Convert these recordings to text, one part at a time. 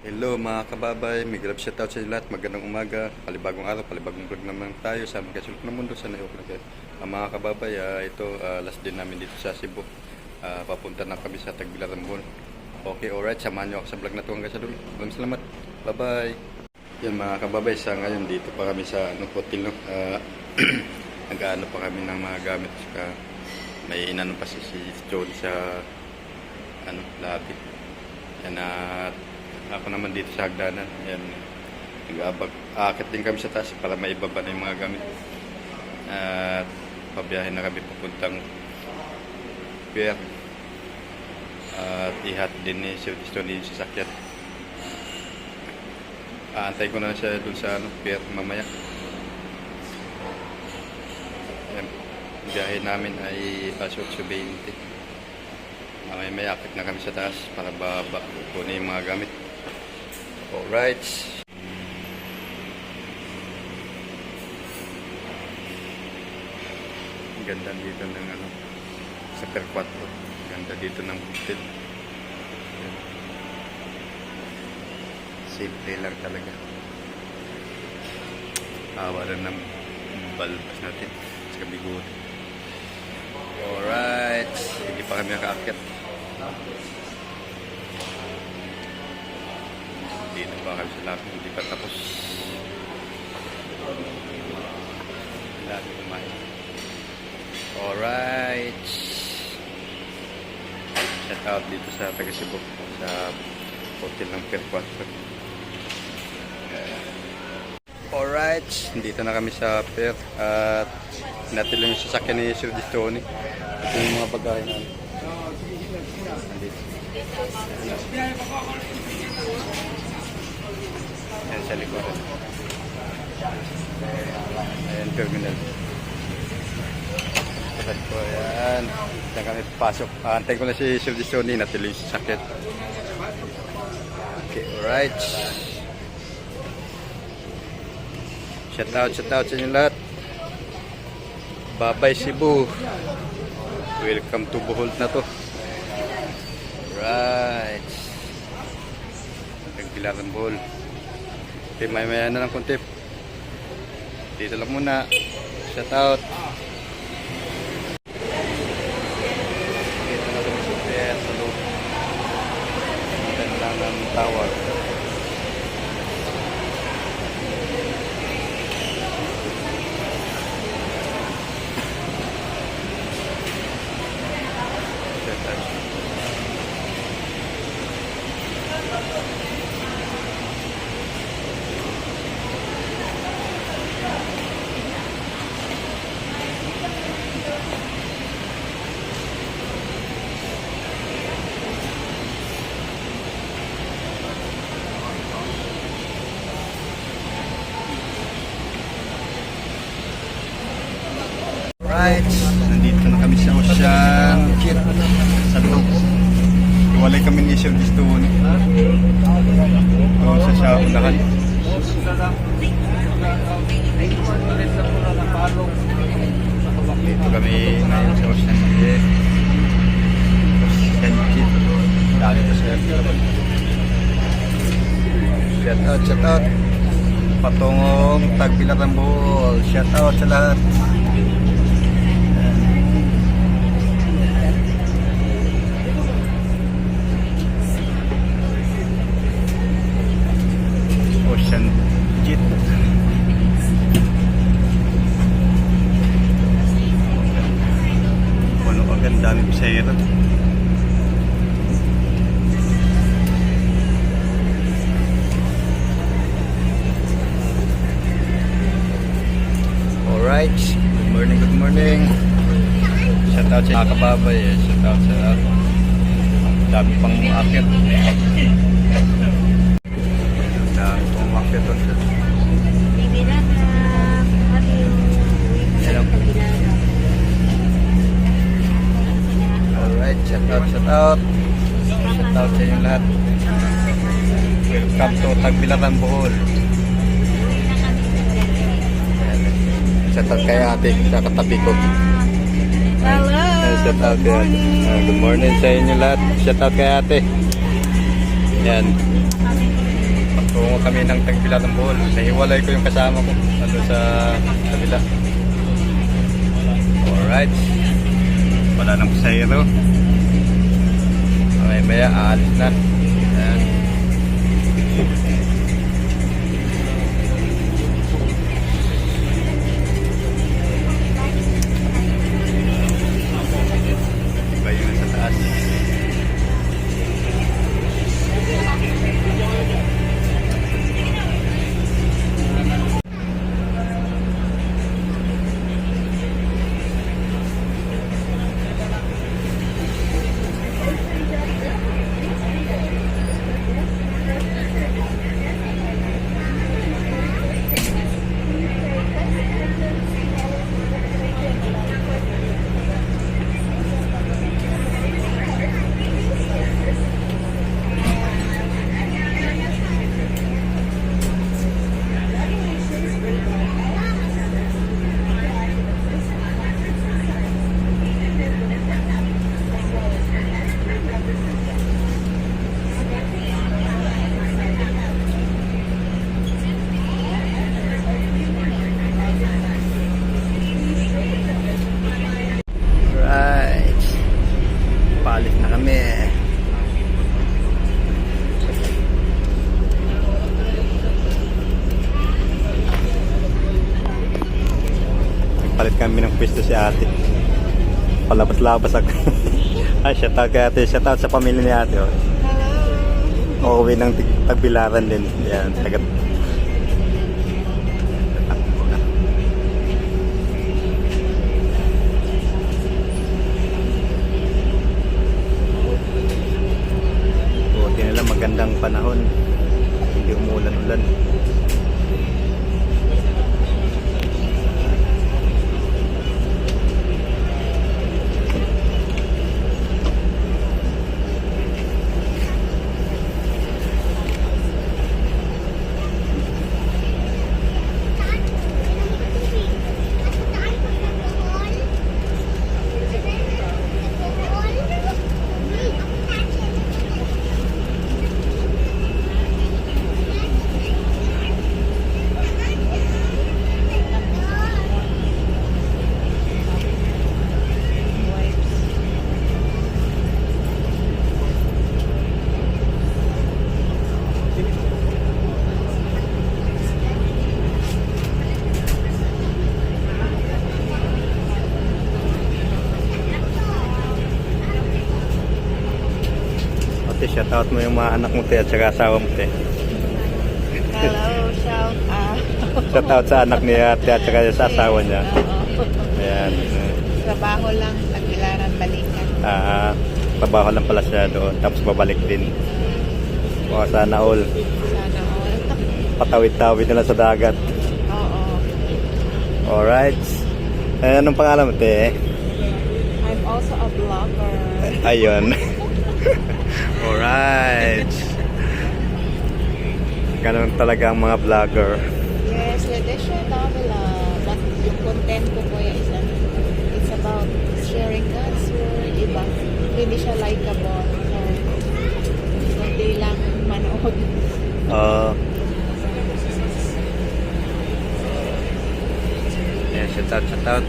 Hello mga kababay, may grab shoutout sa inyo lahat. Magandang umaga, palibagong araw, palibagong vlog naman tayo sa mga kasulok ng mundo. Sana okay na kayo. Mga kababay, ito last din namin dito sa Cebu. Papunta na kami sa Tagbilaran. Okay, alright, samahan nyo ako sa vlog na ito hanggang sa dulo. Maraming salamat, bye bye. Yan mga kababay, sa ngayon dito pa kami sa hotel, no? Nag-ano pa kami ng mga gamit. Saka may inano pa si John sa lobby. Yan at ako naman dito sa hagdanan. Yan, nag-aakit din kami sa taas para maibaba na yung mga gamit. At pabiyahin na kami papuntang pier. At ihat din ni Sir Tony yung sasakyan. Aantay ko na siya dun sa pier mamaya. Yan, biyahe namin ay pasok sa 20. May akit na kami sa taas para baba kunin yung mga gamit. Alright. Ganda dito ng sa Pier 4. Ganda dito ng hotel. Simple lang talaga. Wala ng balbas natin sa kabigot. Alright. Hindi pa kami nakaakyat. Dito pa kami sa labi, hindi pa tapos. Labi kumain. Alright. Shout out dito sa taga Cebu, sa hotel ng Pier 4. Alright, dito na kami sa pier at natin lang yung sasakyan ni Sir Tony. Ito yung mga bagahe namin. Ayan sa likuran. Ayan, terminal. Pasad ko, ayan. Diyan kami pasok. Antay ko na si Sir Tony, natin yung sasakyan. Okay, alright. Shout out sa inyo lahat. Bye-bye Cebu. Welcome to Bohol na to. Right. Tagbilaran Bohol. Okay, maya na lang konti. Dito lang muna. Shout out. Dito na kami sa pier sa loob. Dito lang ang tawag. Right, nandito na kami sa Ocean Kit sa loob. Iwalay kami ni Sir Tony. Doon sa unahan. Dito kami ngayon sa Ocean Kit. Ocean Kit. Dali pa sir. Shout out. Patungong Tagbilaran Bohol. Shout out sa lahat. Ocean Jet. Ano agad dami pasahero. Alright, good morning. Shout out sa mga kababay, shout out sa dami pang akit. Alright, shout out sa inyo lahat. Welcome to Tagbilaran Bohol. Shout out kay ate sa katabi ko. Hello. Shout out kay ate. Good morning sa inyo lahat. Shout out kay ate. Yan. kami ng Tagbilaran ng Bohol. Nahiwalay ko yung kasama ko ano sa kabila. Alright. Wala nang pasahero. Maya aalis na. Ayan. Iba yung sa taas. Right. Paalis na kami. Palit kami ng pwesto si ate. Palabas-labas ako. Ay, shoutout kay ate. Shoutout sa pamilya ni ate. Oh. Hello. Uuwi ng Tagbilaran din. Yan, tagat. Buti nila magandang panahon. Hindi umulan-ulan. Ate, shoutout mo yung mga anak mo, te, at saka asawa mo, te. Hello, shout out. Shoutout sa anak niya, ate, at saka sa asawa niya. Oo. Ayan. Trabaho lang, Tagbilaran, balikan. Trabaho lang pala siya doon, tapos babalik din. O, sana all. Sana all. Patawid-tawid nila sa dagat. Oo. Alright. Anong pangalan mo, te? I'm also a vlogger. Ayun. Alright. Ganun talaga ang mga vlogger. Yes, Leticia Davila. But yung content ko po is it's about sharing God's word. Iba. Hindi siya likeable. So, hindi lang manood. Yeah, shoutout.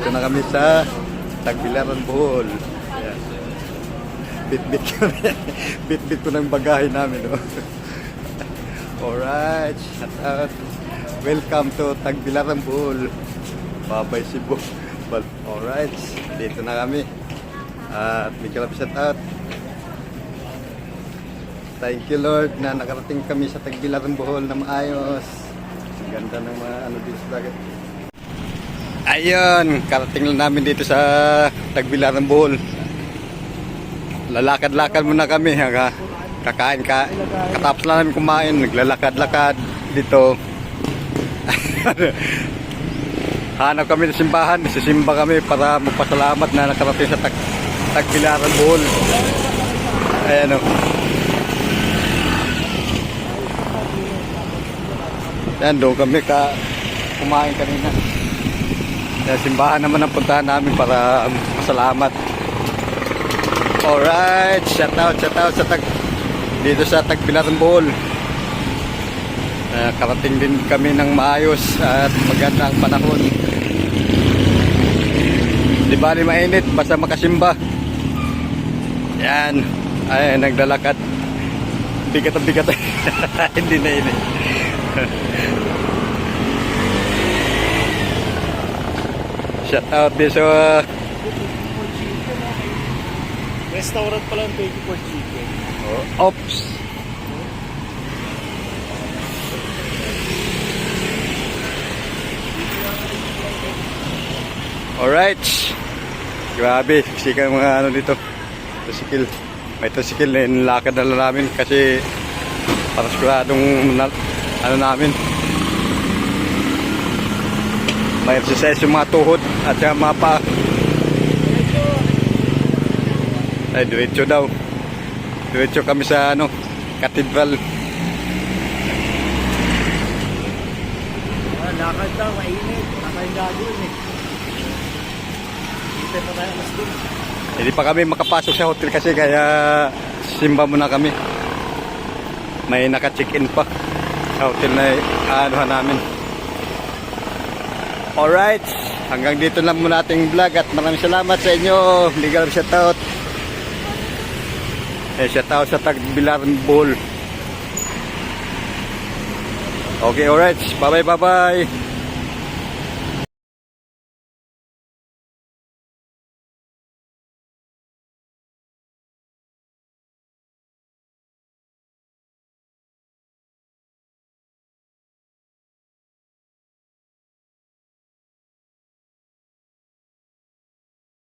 Dito na kami sa Tagbilaran, Bohol. Ayan. Bit-bit kami. Bit-bit ko ng bagahe namin. Oh. Alright, shout out. Welcome to Tagbilaran, Bohol. Babay Cebu. But, alright, dito na kami. At may kalap shout out. Thank you Lord na nakarating kami sa Tagbilaran, Bohol na maayos. Ang ganda ng mga ano dito sa dagat. Ayun, karating lang namin dito sa Tagbilaran, Bohol. Lalakad-lakad muna kami. Kakain ka. Katapos lang namin kumain, naglalakad-lakad dito. Hanap kami ng simbahan, sisimba kami para magpasalamat na nakarating sa Tagbilaran, Bohol. Ayan o. Yan, doon kami kumain kanina. Yan, simbahan naman ang puntahan namin para masalamat. Alright, shout out sa dito sa Tagbilaran, Bohol. Karating din kami ng maayos at magandang panahon. Di bali mainit, basta makasimba. Yan, ay naglalakad. Bigat. Hindi na init. Shout out din sa Restaurant pala ang 24 chicken. Ops. Alright. Grabe, sikat mga ano dito. Tricycle. May tricycle na inilakad na lang namin kasi para siguradong ano namin. May exercise yung mga tuhod at yung mga paa. Ay, diretso daw. Diretso kami sa ano, Cathedral. Lakad daw, mainit. Kakain gagawin eh. Dito pa tayo mas dun. Hindi pa kami makapasok sa hotel kasi kaya simba muna kami. May naka-check-in pa sa hotel na anuhan namin. Alright, hanggang dito lang muna ating vlog at maraming salamat sa inyo. Legal shoutout. Shoutout sa Tagbilaran, Bohol. Okay, alright. Bye-bye.